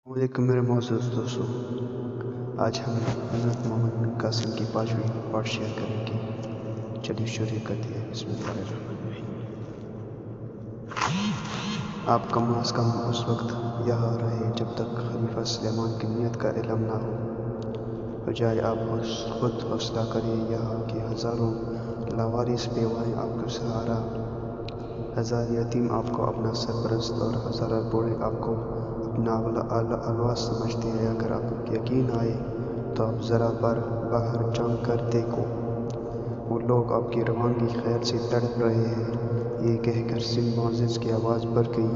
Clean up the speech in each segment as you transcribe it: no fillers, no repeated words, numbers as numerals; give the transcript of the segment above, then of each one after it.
वालेकुम मेरे मोअज़्ज़ज़ दोस्तों। आज हम हज़रत मोहम्मद बिन कासिम की 5वीं पार्ट शेयर करेंगे। चलिए शुरू करते हैं। बिस्मिल्लाहिर्रहमानिर्रहीम। आप कम अज़ कम उस वक्त यहाँ रहे जब तक खलीफा सुलेमान की नीयत का इल्म ना हो। बजाय आप खुद हौसला करें, यहाँ के हज़ारों लावारिस बेवाएँ आपको सहारा, हज़ार यतीम आपको अपना सरपरस्त और हज़ारों बूढ़े आपको अपना अगवा समझते हैं। अगर आपको यकीन आए तो आप ज़रा बाहर झांक कर देखो, वो लोग आपकी रवानगी खैर से तड़प रहे हैं। ये कहकर सिंध मुअज़्ज़िज़ की आवाज़ बढ़ गई।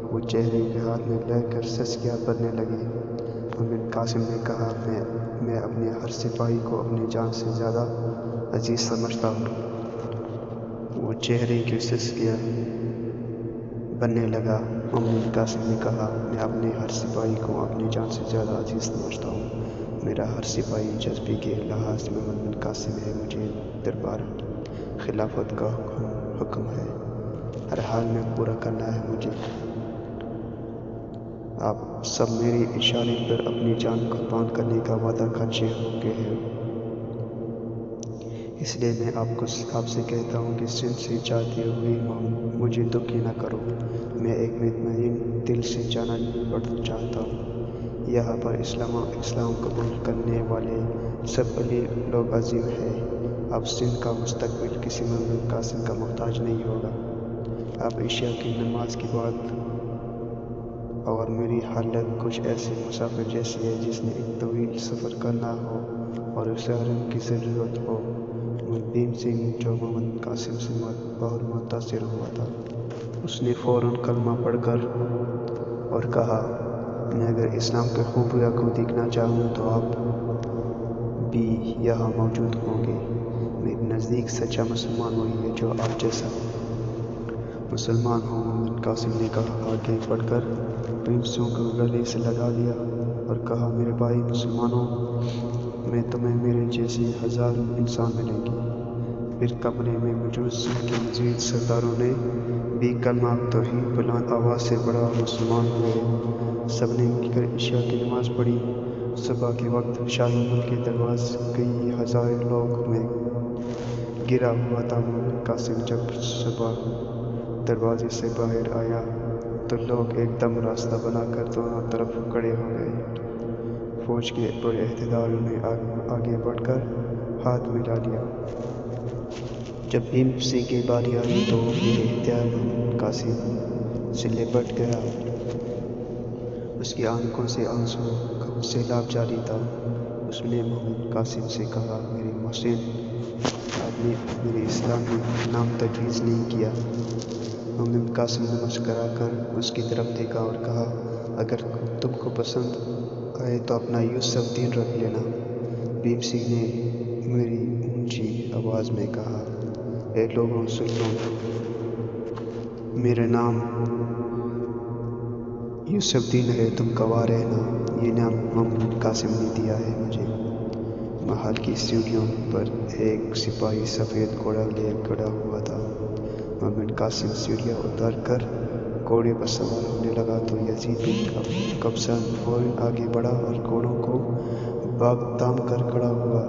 वो चेहरे के हाथ में लेकर सस्कियाँ भरने लगे। बिन कासिम ने कहा, मैं अपने हर सिपाही को अपनी जान से ज़्यादा अजीज़ समझता हूँ। वो चेहरे की सस्कियाँ बनने लगा। बिन कासिम ने कहा, मैं अपने हर सिपाही को अपनी जान से ज़्यादा अजीज़ समझता हूँ। मेरा हर सिपाही जज्बे के लिहाज से मोहम्मद बिन कासिम है। मुझे दरबार खिलाफत का हुक्म है, हर हाल में पूरा करना है मुझे। आप सब मेरे इशारे पर अपनी जान कुर्बान करने का वादा खर्चे हो गए हैं, इसलिए मैं आपसे कहता हूँ कि सिंध से जाते हुए मुझे दुखी न करो। मैं एक मुतमईन दिल से जाना चाहता हूँ। यहाँ पर इस्लाम कबूल करने वाले सब अली लोग अजीम हैं। अब सिंध का मुस्तकबिल किसी मोहम्मद बिन कासिम का मोहताज नहीं होगा। अब इशा की नमाज के बाद और मेरी हालत कुछ ऐसे मुसाफिर जैसी है जिसने एक तवील सफ़र करना हो और उसे आराम की ज़रूरत हो। भीम सिंह, जो मोहम्मद बिन कासिम से बहुत मुतासिर हुआ था, उसने फ़ौरन कलमा पढ़कर और कहा, मैं अगर इस्लाम के खूबियाँ को देखना चाहूँ तो आप भी यहाँ मौजूद होंगे। मेरे नज़दीक सच्चा मुसलमान वही है जो आप जैसा मुसलमान हो। मोहम्मद बिन कासिम ने कहा, आगे बढ़कर भीम सिंह को गले से लगा लिया और कहा, मेरे भाई मुसलमानों, मैं तुम्हें मेरे जैसे हज़ारों इंसान मिलेंगे। फिर कमरे में मौजूद सिंध के मज़ीद सरदारों ने भी कलमा तौहीद बुलंद आवाज़ से पढ़ा। मुसलमान हुए। सब ने मिलकर इशा की नमाज़ पढ़ी। सुबह के वक्त शाही महल के दरवाज़े कई हज़ार लोग में गिरा हुआ था। मोहम्मद बिन कासिम जब सुबह दरवाजे से बाहर आया तो लोग एकदम रास्ता बनाकर दोनों तरफ खड़े हो गए। फौज के बड़े अहदेदारों ने आगे बढ़कर हाथ मिला लिया। जब भीम सिंह की बारी आई तो बेइख्तियार मोहम्मद बिन कासिम से लिपट गया। उसकी आंखों से आंसू का सैलाब जारी था। उसने मोहम्मद बिन कासिम से कहा, मेरे मोहसिन, आपने मेरे इस्लाम में नाम तजवीज़ नहीं किया। मोहम्मद बिन कासिम ने मुस्करा कर उसकी तरफ देखा और कहा, अगर तुमको पसंद आए तो अपना यूसुफ दीन रख लेना। भीम सिंह ने मेरी ऊंची आवाज़ में कहा, ए लोगों सुन लो, मेरा नाम यूसुफ दीन है, तुम गवाह रहना। ये नाम मोहम्मद बिन कासिम ने दिया है मुझे। महल की सीढ़ियों पर एक सिपाही सफ़ेद घोड़ा लिए खड़ा हुआ था। मोहम्मद बिन कासिम सीढ़ियाँ उतार कर घोड़े पर सवार होने लगा तो यजीद बिन कबसान फौरन आगे बढ़ा और घोड़ों को बाग ताम कर खड़ा हुआ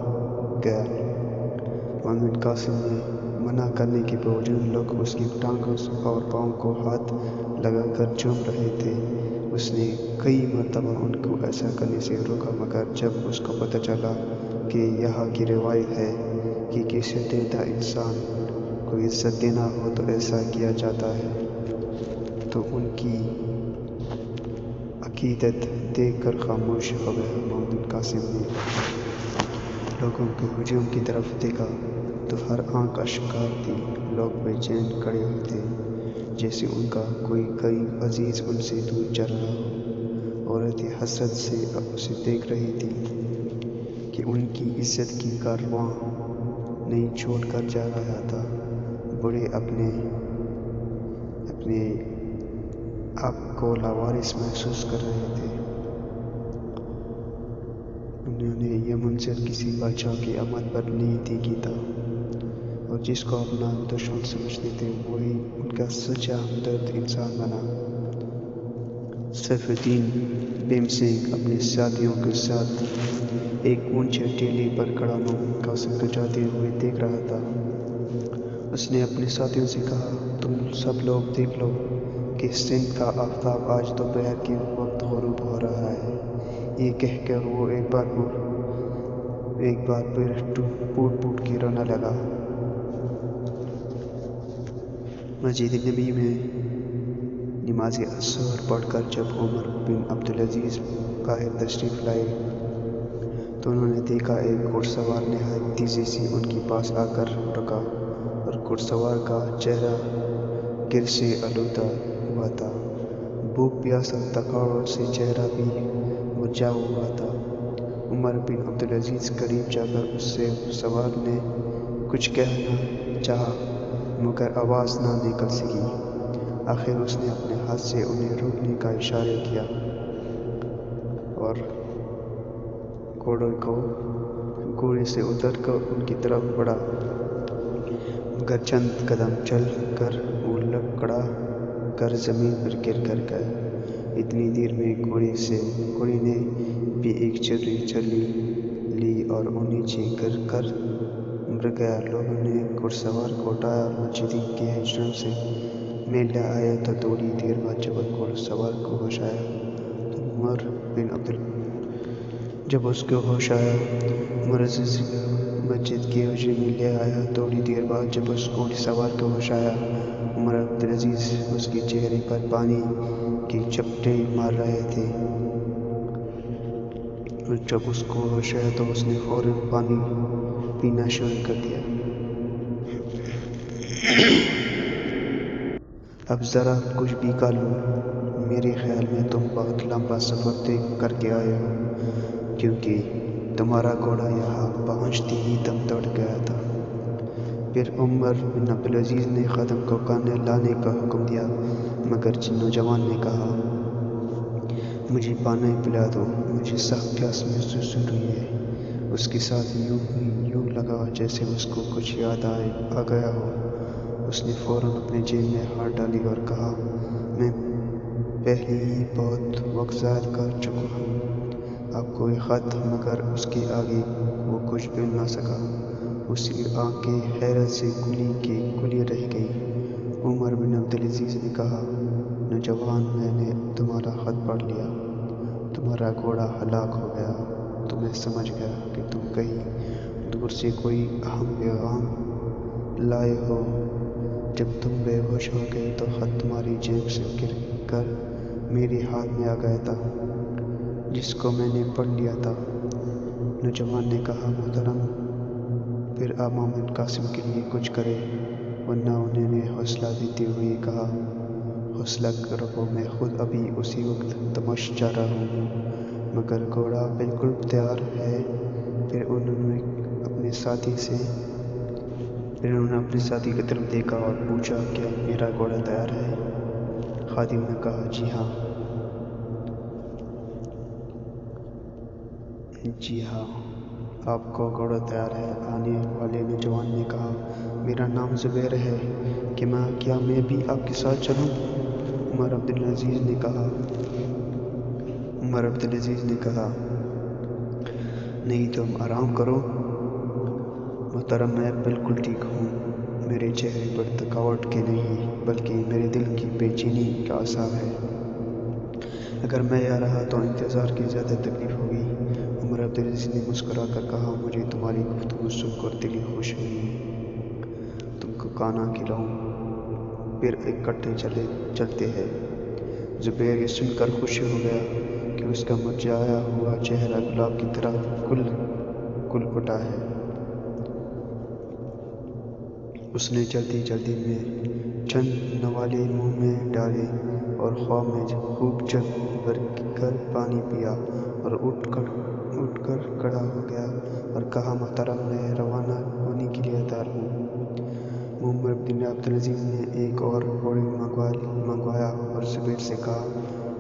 गया। मोहम्मद बिन कासिम ने मना करने के बावजूद लोग उसकी टांगों और पाँव को हाथ लगाकर चूम रहे थे। उसने कई मरतबा उनको ऐसा करने से रोका, मगर जब उसको पता चला कि यहाँ की रिवायत है कि किसी देता इंसान को इज्जत देना हो तो ऐसा किया जाता है, तो उनकी अकीदत देखकर खामोश हो गया। मोहम्मद बिन कासिम ने लोगों के हुजूम की तरफ देखा तो हर आंख अश्कार थी। लोग बेचैन खड़े होते जैसे उनका कोई करीब अजीज उनसे दूर चल रहा हो। औरतें हसरत से उसे देख रही थी कि उनकी इज्जत की कारवां नहीं छोड़ कर जा रहा था। बूढ़े अपने आप को लावारिस महसूस कर रहे थे। उन्होंने यह मंजर किसी बादशाह की आमद पर नहीं देखी था, और जिसको अपना दुश्मन समझते थे वही उनका सच्चा हमदर्द इंसान बना। सैफ उद्दीन भीमसिंह अपने साथियों के साथ एक ऊंचे टीले पर खड़ा कासिम को जाते हुए देख रहा था। उसने अपने साथियों से कहा, तुम सब लोग देख लो कि सिंध का आफताब आज दोपहर के वक्त गुरूब हो रहा है। ये कहकर वो एक बार फिर फूट के रोने लगा। मस्जिद नबी में नमाज असर पढ़कर जब उमर बिन अब्दुल अजीज बाहर तशरीफ लाए तो उन्होंने देखा एक घुड़सवार नहायत तेजी से उनके पास आकर रुका और घुड़सवार का चेहरा गिर से आलूदा हुआ था। भूख प्यास और थकावट से चेहरा भी मुरझा हुआ था। उमर बिन अब्दुल अजीज करीब जाकर उससे सवार ने कुछ कहना चाहा मगर आवाज़ ना निकल सकी। आखिर उसने अपने हाथ से उन्हें रोकने का इशारा किया और घोड़े से उतरकर उनकी तरफ बढ़ा, मगर चंद कदम चल कर वो लकड़ा कर जमीन पर गिर कर गया। इतनी देर में घोड़े ने भी एक छुरी चली ली और वो नीचे गिर कर मर गया। लोगों ने घुड़सवार को उठाया और मस्जिद के हिजड़ों से में ले आया तो थोड़ी देर बाद जब घुड़सवार को होश आया तो उमर बिन अब्दुल जब उसको होश आया उमर मस्जिद के हुजरे में ले आया। थोड़ी देर बाद जब उस घुड़सवार को होश आया उमर अब्दुल अजीज उसके चेहरे पर पानी की चपटें मार रहे थे। और जब उसको होश आया तो उसने फौरन पानी पीना शुरू कर दिया। अब ज़रा कुछ भी खा लो, मेरे ख्याल में तुम बहुत लंबा सफ़र तय करके आए हो, क्योंकि तुम्हारा घोड़ा यहाँ पहुँचते ही दम तोड़ गया था। फिर उमर बिन अब्दुल अजीज ने ख़ादिम को खाने लाने का हुक्म दिया, मगर नौजवान ने कहा, मुझे पानी पिला दो, मुझे सख्त प्यास महसूस हो रही है। उसके साथ यूँ लगा जैसे उसको कुछ याद आ गया हो। उसने फ़ौरन अपने जेब में हाथ डाली और कहा, मैं पहले ही बहुत वक्त ज़ाया कर चुका हूँ। आपको एक ख़त, मगर उसके आगे वो कुछ भी ना सका। उसकी आंखें हैरत से खुली रह गई। उमर बिन अब्दुल अजीज ने कहा, नौजवान, मैंने तुम्हारा ख़त पढ़ लिया। तुम्हारा घोड़ा हलाक हो गया, तो मैं समझ गया कि तुम कहीं दूर से कोई अहम पैगाम लाए हो। जब तुम बेहोश हो गए तो ख़त तुम्हारी जेब से गिर कर मेरे हाथ में आ गया था, जिसको मैंने पढ़ लिया था। नौजवान ने कहा, मोहतरम, फिर आप मोहम्मद कासिम के लिए कुछ करें, वरना उन्होंने हौसला देते हुए कहा, हौसला रखो, मैं खुद अभी उसी वक्त दमिश्क जा रहा हूँ, मगर घोड़ा बिल्कुल तैयार है। फिर उन्होंने अपने साथी की तरफ देखा और पूछा, क्या मेरा घोड़ा तैयार है? खादिम ने कहा, जी हाँ, आपका घोड़ा तैयार है। आने वाले नौजवान ने कहा, मेरा नाम ज़ुबैर है, क्या मैं भी आपके साथ चलूं? उमर अब्दुल अजीज ने कहा, नहीं, तुम आराम करो मोहतरम, मैं बिल्कुल ठीक हूँ। मेरे चेहरे पर थकावट के नहीं, बल्कि मेरे दिल की बेचैनी का आसार है। अगर मैं यहाँ रहा तो इंतज़ार की ज़्यादा तकलीफ होगी। उमर अब्दुल अजीज ने मुस्कुरा कर कहा, मुझे तुम्हारी गुफ्तगू सुनकर दिल खुश हुई। तुमको खाना खिलाऊं, फिर इकट्ठे चलते हैं। ज़ुबैर ये सुनकर खुश हो गया कि उसका मुरझाया हुआ चेहरा गुलाब की तरह खुल उठा है। उसने जल्दी में चंद नवाले मुंह में डाले और ख्वाब में खूब जग भर कर पानी पिया और उठकर खड़ा हो गया और कहा, मोहतरम, मैं रवाना होने के लिए तैयार हूँ। उमर बिन अब्दुल अजीज ने एक और घोड़ा मंगवाया और ज़ुबैर से कहा,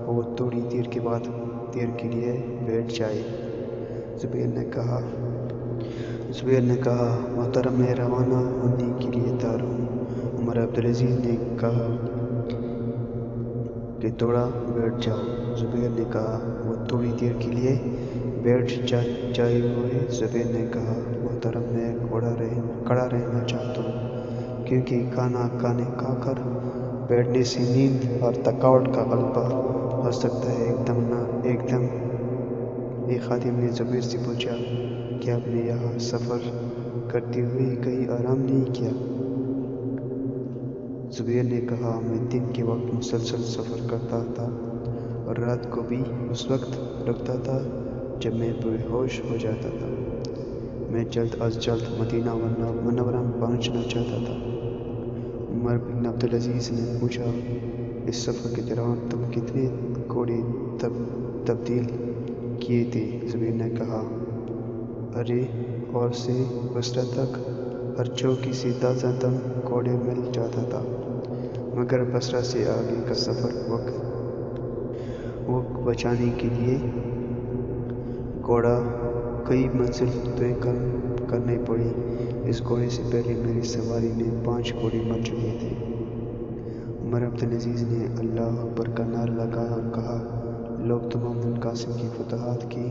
वो थोड़ी देर के लिए बैठ जाए। ज़ुबैर ने कहा, मोहतरम, मैं रवाना होने के लिए तैयार हूँ। उमर अब्दुल अजीज ने कहा कि थोड़ा बैठ जाओ। زبیر نے کہا وہ تھوڑی دیر کے لیے بیٹھ جائے ہوئے۔ زبیر نے کہا محترم میں کھڑا رہنا چاہتا ہوں کیونکہ کھانا کھا کر بیٹھنے سے نیند اور تھکاوٹ کا غلبہ ہو سکتا ہے۔ ایک دم ایک خادم نے زبیر سے پوچھا کیا آپ نے یہاں سفر کرتے ہوئے کہیں آرام نہیں کیا؟ زبیر نے کہا میں دن کے وقت مسلسل سفر کرتا تھا اور رات کو بھی اس وقت رکتا تھا جب میں بے ہوش ہو جاتا تھا۔ میں جلد از جلد مدینہ منورہ میں پہنچنا چاہتا تھا۔ عمر بن عبدالعزیز نے پوچھا اس سفر کے دوران تم کتنے گھوڑے تبدیل کیے تھے؟ زبیر نے کہا ارے اور سے بصرہ تک ہر چوکی سے تازہ دم گھوڑے مل جاتا تھا، مگر بصرہ سے آگے کا سفر وقت بچانے کے لیے گھوڑا کئی منزل طے کرنے پڑی۔ اس گھوڑے سے پہلے میری سواری میں 5 گھوڑے مر چکے تھے۔ عمر عبدالعزیز نے اللہ اکبر کا نعرہ لگایا اور کہا لوگ تو محمد قاسم کی فتوحات کی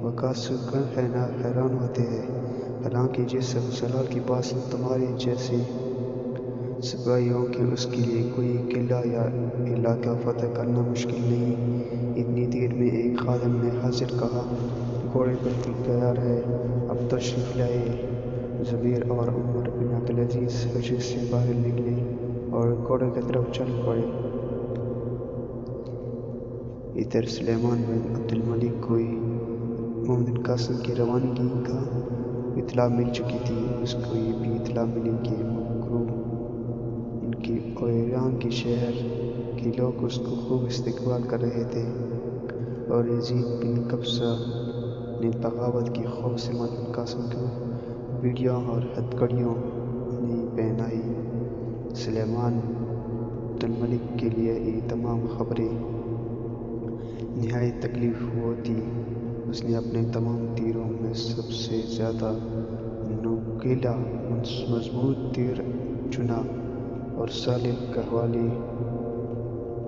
وقعات سن کر حیران ہوتے ہیں، حالانکہ جس ابو سلال کی بات تمہارے جیسے سپاہیوں کی اس کے لیے کوئی قلعہ یا علاقہ فتح کرنا مشکل نہیں۔ اتنی دیر میں ایک خادم نے حاضر کہا گھوڑے بالکل تیار ہے، اب تشریف لائیے۔ زبیر اور عمر بن عبدالعزیز حجرے سے باہر نکلے اور گھوڑے کی طرف چل پڑے۔ ادھر سلیمان بن عبدالملک کو محمد قاسم کی روانگی کا اطلاع مل چکی تھی۔ اس کو یہ بھی اطلاع ملی کہ مکروہ ان کے ایران کے شہر کے لوگ اس کو خوب استقبال کر رہے تھے، اور یزید بن قبیصہ نے بغاوت کے خوف سے محمد قاسم کو بیڑیاں اور ہتھکڑیاں نہیں پہنائی۔ سلیمان عبدالملک کے لیے یہ تمام خبریں نہایت تکلیف ہوتی۔ اس نے اپنے تمام تیروں میں سب سے زیادہ نوکیلا مضبوط تیر چنا اور صالح کے حوالے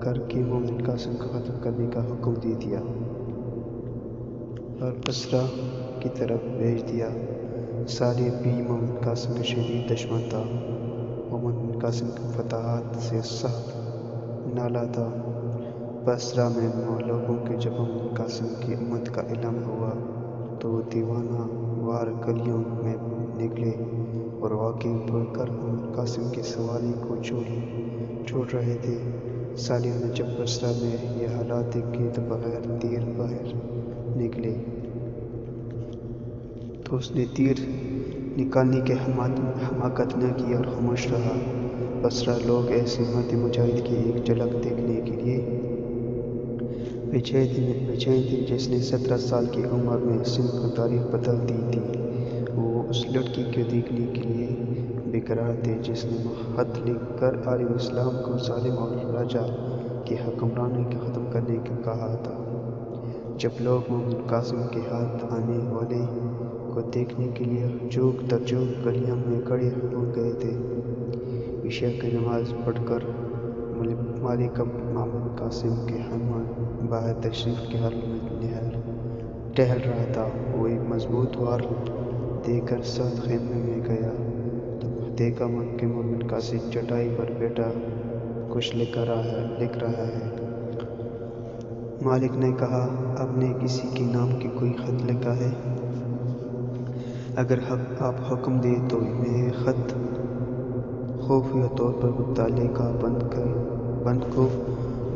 کر کے محمد قاسم کو ختم کرنے کا حکم دے دیا اور بصرہ کی طرف بھیج دیا۔ صالح بھی محمد قاسم کا شدید دشمن تھا۔ وہ محمد قاسم کی فتوحات سے سخت نالاں تھا۔ بصرہ میں لوگوں کے جب محمد قاسم کی آمد کا اعلان ہوا تو وہ دیوانہ وار گلیوں میں نکلے اور واقعے بول کر محمد قاسم کی سواری کو چھوڑ رہے تھے۔ صالح نے جب بصرہ میں یہ حالات دیکھے تو بغیر تیر باہر نکلے تو اس نے تیر نکالنے کی حماقت نہ کی اور خاموش رہا۔ بصرہ لوگ ایسے مرد مجاہد کی ایک جھلک دیکھنے کے لیے بے چین تھے جس نے 17 سال کی عمر میں سندھ کی تاریخ بدل دی تھی۔ وہ اس لڑکی کو دیکھنے کے لیے بے قرار تھے جس نے خط لکھ کر عالم اسلام کو ظالم اور راجہ کی حکمرانی کو ختم کرنے کو کہا تھا۔ جب لوگ محمد قاسم کے ہاتھ آنے والے کو دیکھنے کے لیے جوگ در جوگ گلیوں میں کھڑے ہو گئے تھے، عشاء کی نماز پڑھ کر مالک محمد قاسم کے ہمراہ باہر تشریف کے حال میں ٹہل رہا تھا۔ وہ ایک مضبوط وار دے کر ساتھ خیمے میں گیا تو دیکھا کہ محمد قاسم چٹائی پر بیٹھا کچھ لکھ رہا ہے۔ مالک نے کہا آپ نے کسی کے نام کی کوئی خط لکھا ہے؟ اگر آپ حکم دیں تو میں یہ خط خفیہ طور پر متعلقہ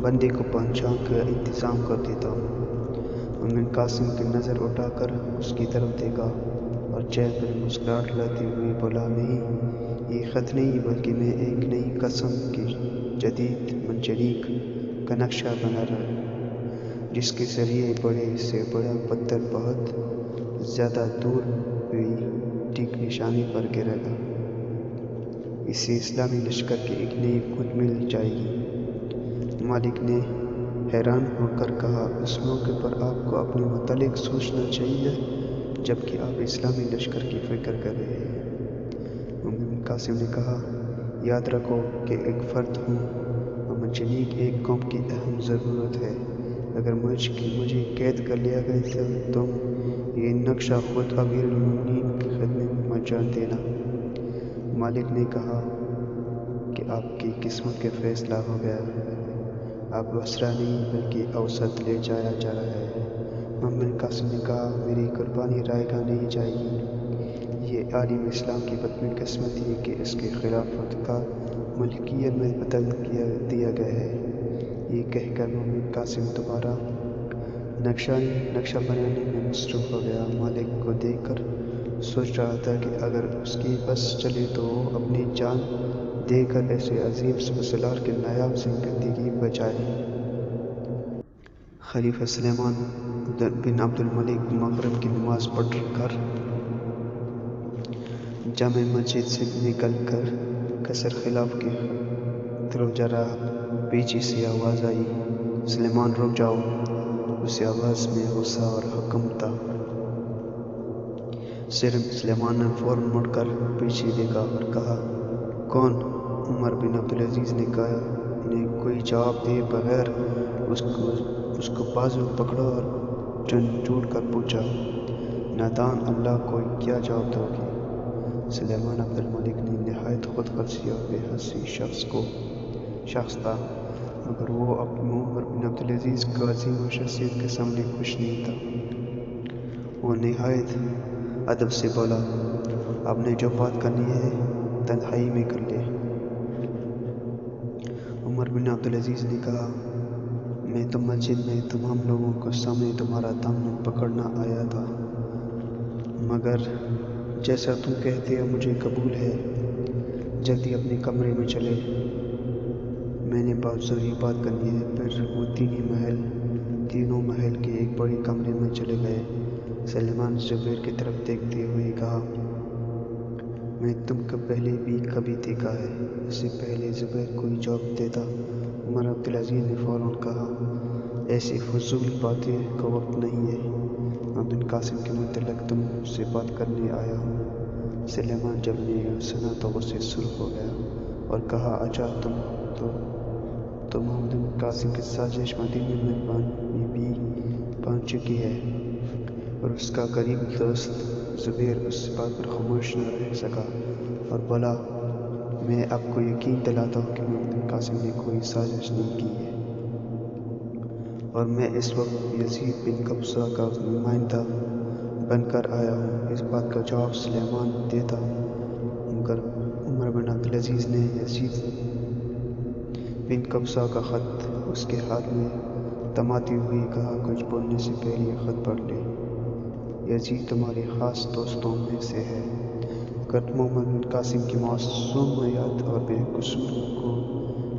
بندے کو پہنچانے کا انتظام کر دیتا ہوں۔ محمد قاسم کی نظر اٹھا کر اس کی طرف دیکھا اور چہرے پر مسکراہٹ لاتے ہوئے بولا نہیں، یہ خط نہیں بلکہ میں ایک نئی قسم کی جدید منجنیق کا نقشہ بنا رہا ہوں جس کے ذریعے بڑے سے بڑا پتھر بہت زیادہ دور ہوئی ٹھیک نشانے پر گرے گا۔ اس سے اسلامی لشکر کی ایک نئی قوت مل جائے گی۔ مالک نے حیران ہو کر کہا اس موقع پر آپ کو اپنے متعلق سوچنا چاہیے جبکہ آپ اسلامی لشکر کی فکر کر رہے ہیں۔ محمد قاسم نے کہا یاد رکھو کہ ایک فرد ہوں اور منجنیق ایک قوم کی اہم ضرورت ہے۔ اگر مجھے قید کر لیا گیا تو تم یہ نقشہ خود امیر المومنین کی خدمت میں جان دینا۔ مالک نے کہا کہ آپ کی قسمت کا فیصلہ ہو گیا ہے، اب بصرہ نہیں بلکہ اوسط لے جایا جا رہا ہے۔ محمد بن قاسم نے کہا میری قربانی رائے گاہ نہیں جائے گی۔ یہ عالم اسلام کی بدبین قسمت ہے کہ اس کے خلافت کا ملکیت میں بدل دیا گیا ہے۔ یہ کہہ کر محمد بن قاسم دوبارہ نقشہ بنانے میں مصروف ہو گیا۔ مالک کو دیکھ کر سوچ رہا تھا کہ اگر اس کی بس چلے تو وہ اپنی جان دے کر ایسے عظیم سالار کی نایاب زندگی بچائے۔ خلیفہ سلیمان بن عبد الملک مغرب کی نماز پڑھ کر جامع مسجد سے نکل کر قصر خلافت کی طرف جا رہا۔ پیچھے سے آواز آئی، سلیمان رک جاؤ۔ اس آواز میں غصہ اور حکم تھا۔ سلیمان نے فوراً مڑ کر پیچھے دیکھا اور کہا کون؟ عمر بن عبدالعزیز نے کوئی جواب دیے بغیر اس کو بازو پکڑا اور جھنجھوڑ کر پوچھا، نادان اللہ کو کیا جواب دو گے؟ سلیمان عبد الملک نے نہایت خود غرضی اور بے حسی شخص تھا، مگر وہ عمر بن عبدالعزیز کی عظیم شخصیت کے سامنے کچھ نہیں تھا۔ وہ نہایت ادب سے بولا، آپ نے جو بات کرنی ہے تنہائی میں کر لیں۔ عمر بن عبدالعزیز نے کہا، میں تو مسجد میں تمام لوگوں کے سامنے تمہارا دامن پکڑنا آیا تھا، مگر جیسا تم کہتے ہو مجھے قبول ہے، جلدی اپنے کمرے میں چلے، میں نے بہت ضروری بات کرنی ہے۔ پھر وہ تینوں محل کے ایک بڑے کمرے میں چلے گئے۔ سلیمان زبیر کی طرف دیکھتے ہوئے کہا، میں تم کو پہلے بھی کبھی دیکھا ہے؟ اس سے پہلے زبیر کوئی جواب دیتا، عمر عبدالعزیز نے فوراً کہا، ایسی فضول باتیں کا وقت نہیں ہے، محمد بن قاسم کے متعلق تم سے بات کرنے آیا ہوں۔ سلیمان جب نے سنا تو غصے سرخ ہو گیا اور کہا، اچھا تو محمد بن قاسم کی سازش مدینے میں بھی پہنچ چکی ہے؟ اور اس کا قریب دوست زبیر اس بات پر خاموش نہ رہ سکا اور بولا، میں آپ کو یقین دلاتا ہوں کہ محمد بن قاسم نے کوئی سازش نہیں کی ہے، اور میں اس وقت یزید بن قبیصہ کا نمائندہ بن کر آیا ہوں۔ اس بات کا جواب سلیمان دیتا، مگر عمر بن عبدالعزیز نے یزید بن قبیصہ کا خط اس کے ہاتھ میں تھماتے ہوئے کہا، کچھ بولنے سے پہلے یہ خط پڑھ لے، یزید تمہارے خاص دوستوں میں سے ہے، اگر تم محمد بن قاسم کی معصومیت اور بے قصور کو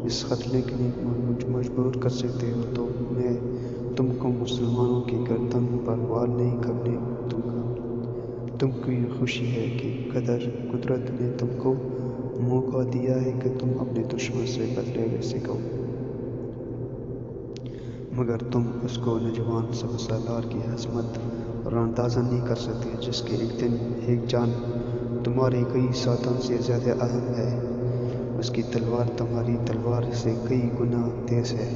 اس خط لکھنے میں مجبور کر سکتے ہو تو میں تم کو مسلمانوں کی گردن پر وال نہیں کرنے دوں گا۔ تم کو یہ خوشی ہے کہ قدرت نے تم کو موقع دیا ہے کہ تم اپنے دشمن سے بدلے لے سکو، مگر تم اس کو نوجوان سالار کی عظمت اور اندازہ نہیں کر سکتے، جس کے ایک جان تمہارے کئی ساتوں سے زیادہ اہم ہے۔ اس کی تلوار تمہاری تلوار سے کئی گنا تیز ہے،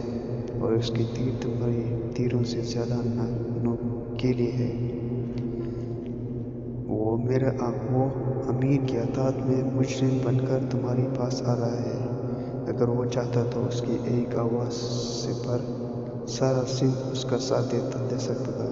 اور اس کے تیر تمہارے تیروں سے زیادہ نوکیلے ہیں۔ وہ امیر کی اطاعت میں مجرم بن کر تمہارے پاس آ رہا ہے، اگر وہ چاہتا تو اس کی ایک آواز پر سارا سندھ اس کا ساتھ دے سکتا تھا۔